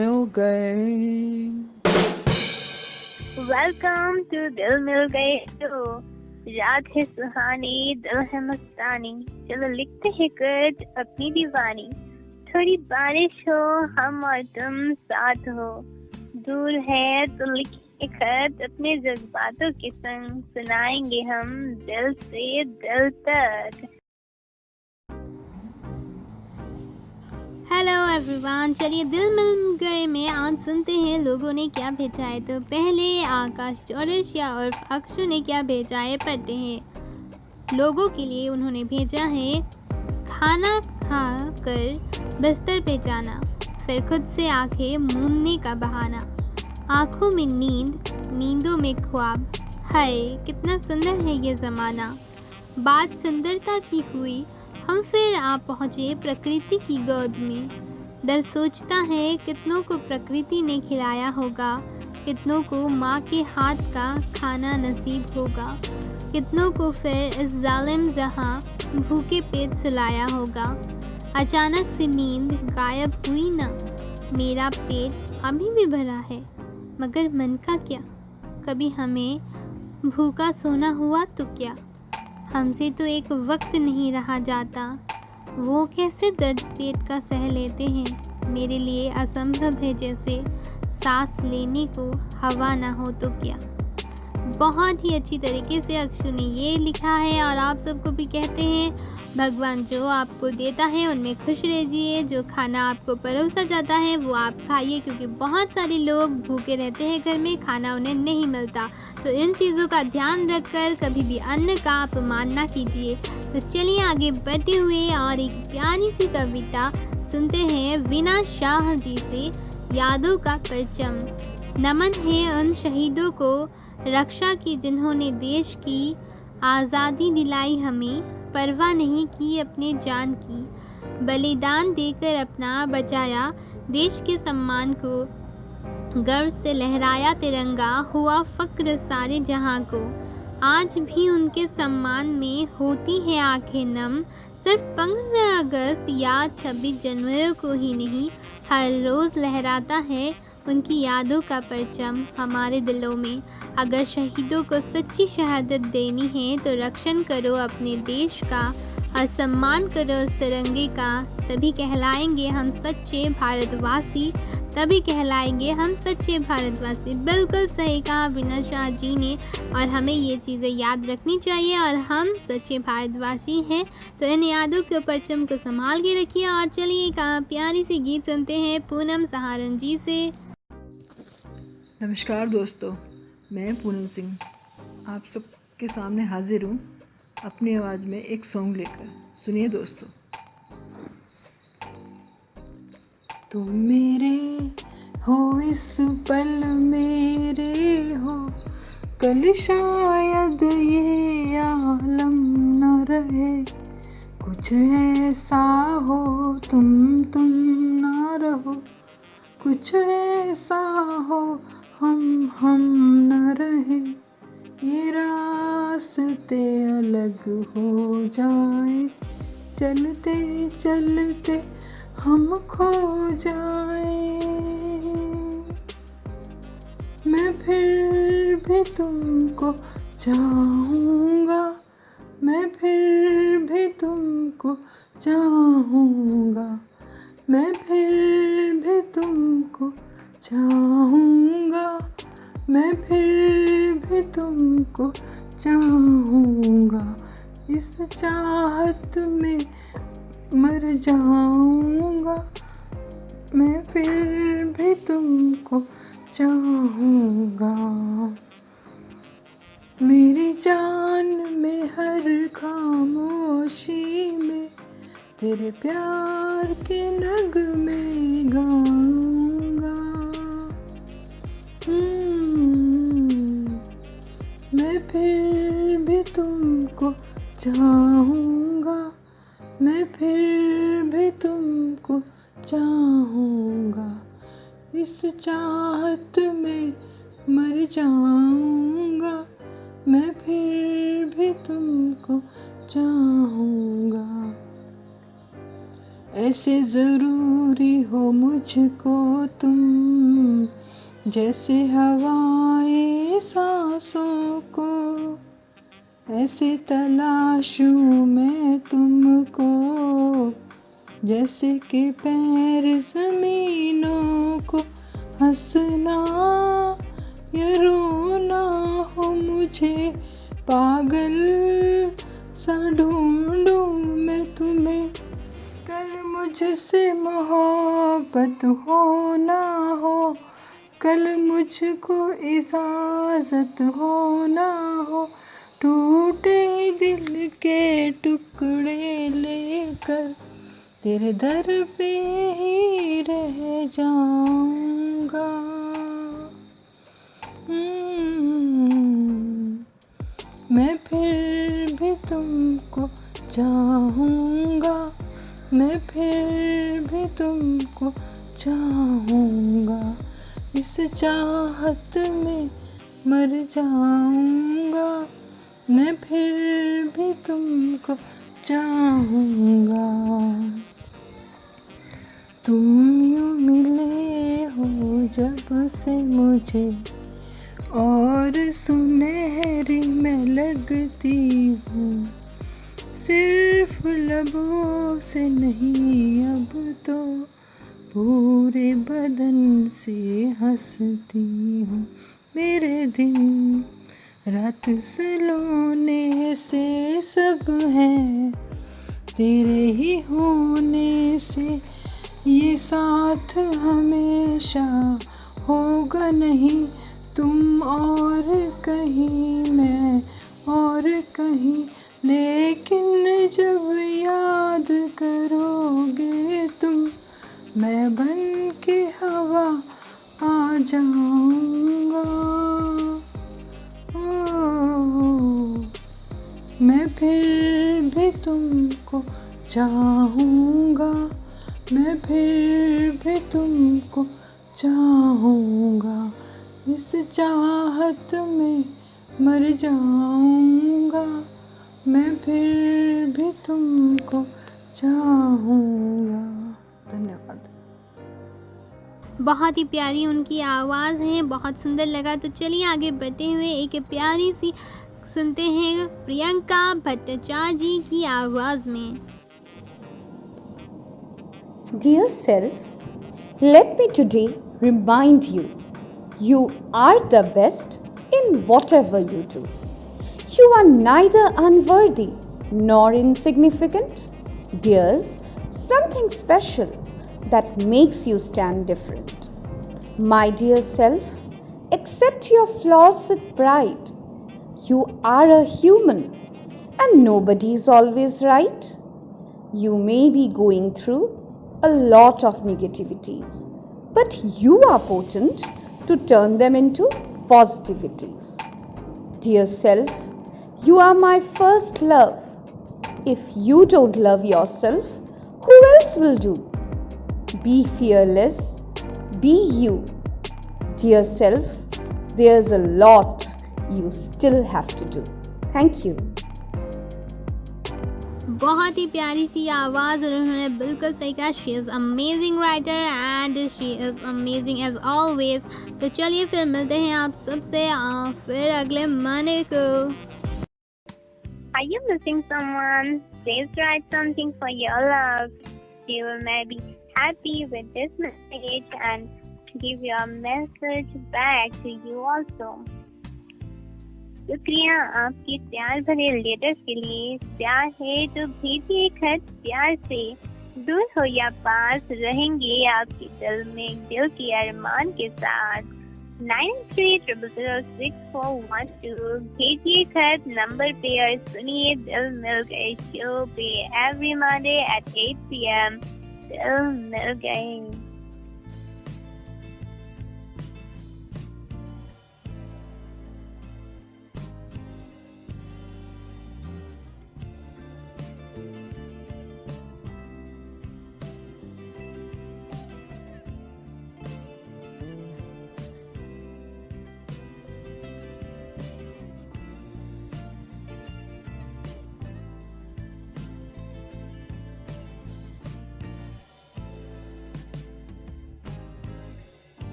मिल गए। Welcome to दिल मिल गए। तो रात है सुहानी, दिल है मस्तानी, चलो लिखते हैं कुछ अपनी दीवानी। थोड़ी बारिश हो, हम और तुम साथ हो, दूर है तो लिखे खत अपने जज्बातों के संग, सुनाएंगे हम दिल से दिल तक। हेलो एवरीवन, चलिए दिल मिल गए में आज सुनते हैं लोगों ने क्या भेजा है। तो पहले आकाश चौरसिया और अक्षु ने क्या भेजा है पढ़ते हैं। लोगों के लिए उन्होंने भेजा है, खाना खा कर बिस्तर पे जाना, फिर खुद से आंखें मूंदने का बहाना, आँखों में नींद, नींदों में ख्वाब, हाय कितना सुंदर है ये ज़माना। बात सुंदरता की हुई, हम फिर आ पहुँचे प्रकृति की गोद में। दिल सोचता है कितनों को प्रकृति ने खिलाया होगा, कितनों को माँ के हाथ का खाना नसीब होगा, कितनों को फिर इस जालिम जहाँ भूखे पेट सुलाया होगा। अचानक से नींद गायब हुई ना, मेरा पेट अभी भी भरा है, मगर मन का क्या। कभी हमें भूखा सोना हुआ तो क्या, हमसे तो एक वक्त नहीं रहा जाता। वो कैसे दर्द पेट का सह लेते हैं, मेरे लिए असंभव है जैसे सांस लेने को हवा ना हो तो क्या। बहुत ही अच्छी तरीके से अक्षु ने ये लिखा है और आप सबको भी कहते हैं भगवान जो आपको देता है उनमें खुश रहिए। जो खाना आपको परोसा जाता है वो आप खाइए, क्योंकि बहुत सारे लोग भूखे रहते हैं घर में, खाना उन्हें नहीं मिलता। तो इन चीज़ों का ध्यान रखकर कभी भी अन्न का अपमान ना कीजिए। तो चलिए आगे बढ़ते हुए और एक प्यारी सी कविता सुनते हैं वीना शाह जी से, यादों का परचम। नमन है उन शहीदों को रक्षा की जिन्होंने देश की आज़ादी दिलाई हमें, परवाह नहीं की अपने जान की, बलिदान देकर अपना बचाया देश के सम्मान को, गर्व से लहराया तिरंगा, हुआ फ़क्र सारे जहां को। आज भी उनके सम्मान में होती है आंखें नम, सिर्फ 15 अगस्त या 26 जनवरी को ही नहीं, हर रोज़ लहराता है उनकी यादों का परचम हमारे दिलों में। अगर शहीदों को सच्ची शहादत देनी है तो रक्षण करो अपने देश का और सम्मान करो उस तिरंगे का, तभी कहलाएंगे हम सच्चे भारतवासी, तभी कहलाएंगे हम सच्चे भारतवासी। बिल्कुल सही कहा वीना शाह जी ने, और हमें ये चीज़ें याद रखनी चाहिए और हम सच्चे भारतवासी हैं। तो इन यादों के परचम को संभाल के रखिए। और चलिए एक प्यारी सी गीत सुनते हैं पूनम सहारन जी से। नमस्कार दोस्तों, मैं पूनम सिंह आप सबके सामने हाजिर हूँ अपनी आवाज़ में एक सॉन्ग लेकर। सुनिए दोस्तों। तुम मेरे हो इस पल मेरे हो, कल शायद ये आलम न रहे, कुछ ऐसा हो तुम ना रहो, कुछ ऐसा हो हम न रहे, ये रास्ते अलग हो जाए, चलते चलते हम खो जाए। मैं फिर भी तुमको चाहूँगा, मैं फिर भी तुमको चाहूँगा, मैं फिर भी तुमको चाहूँगा, मैं फिर भी तुमको चाहूँगा, इस चाहत में मर जाऊँगा, मैं फिर भी तुमको चाहूँगा। मेरी जान में हर खामोशी में तेरे प्यार के नगमे गाऊंगा। मैं फिर भी तुमको चाहूँगा, मैं फिर भी तुमको चाहूँगा, इस चाहत में मर जाऊँगा, मैं फिर भी तुमको चाहूँगा। ऐसे ज़रूर दूरी हो मुझको तुम, जैसे हवाएं सांसों को, ऐसे तलाशूं मैं तुमको, जैसे कि पैर ज़मीनों को। हंसना या रोना हो मुझे, पागल सा ढूंढूं मैं तुम्हें। कल मुझसे मोहब्बत हो ना हो, कल मुझको इजाज़त हो ना हो, टूटे दिल के टुकड़े लेकर तेरे दर पे ही रह जाऊंगा। मैं फिर भी तुमको चाहूँगा, मैं फिर भी तुमको चाहूँगा, इस चाहत में मर जाऊँगा, मैं फिर भी तुमको चाहूँगा। तुम यूँ मिले हो जब से मुझे, और सुनहरी मैं लगती हूँ, सिर्फ लबों से नहीं अब तो पूरे बदन से हंसती हूँ। मेरे दिन रात सलोने से सब है, तेरे ही होने से ये साथ हमेशा होगा नहीं। तुम और कहीं, मैं और कहीं, लेकिन जब याद करोगे तुम, मैं बन के हवा आ जाऊंगा। मैं फिर भी तुमको चाहूँगा, मैं फिर भी तुमको चाहूँगा, इस चाहत में मर जाऊँगा, मैं फिर भी तुमको चाहूँगा। धन्यवाद। बहुत ही प्यारी उनकी आवाज़ है, बहुत सुंदर लगा। तो चलिए आगे बढ़ते हुए एक प्यारी सी सुनते हैं प्रियंका भट्टाचार्य जी की आवाज़ में। Dear self, let me today remind you, you are the best in whatever you do. You are neither unworthy nor insignificant. There's something special that makes you stand different. My dear self, accept your flaws with pride. You are a human and nobody is always right. You may be going through a lot of negativities, but you are potent to turn them into positivities. Dear self, you are my first love. If you don't love yourself, who else will do? Be fearless, be you. Dear self, there's a lot you still have to do. Thank you. बहुत ही प्यारी सी आवाज़ और उन्होंने बिल्कुल सही कहा। She is amazing writer and she is amazing as always. तो चलिए फिर मिलते हैं आप सबसे फिर अगले महीने को। Are you missing someone? Please write something for your love. She will maybe happy with this message and give your message back to you also. शुक्रिया आपके प्यार भरे लेटर्स के लिए। प्यार है तो भेजिए खत प्यार से, दूर हो या पास रहेंगे आपके दिल में दिल के अरमान के साथ। 93000641 भेजिए खत नंबर पे और सुनिए दिल मिल गए शो पे एवरी मंडे एट 8 PM। दिल मिल गए।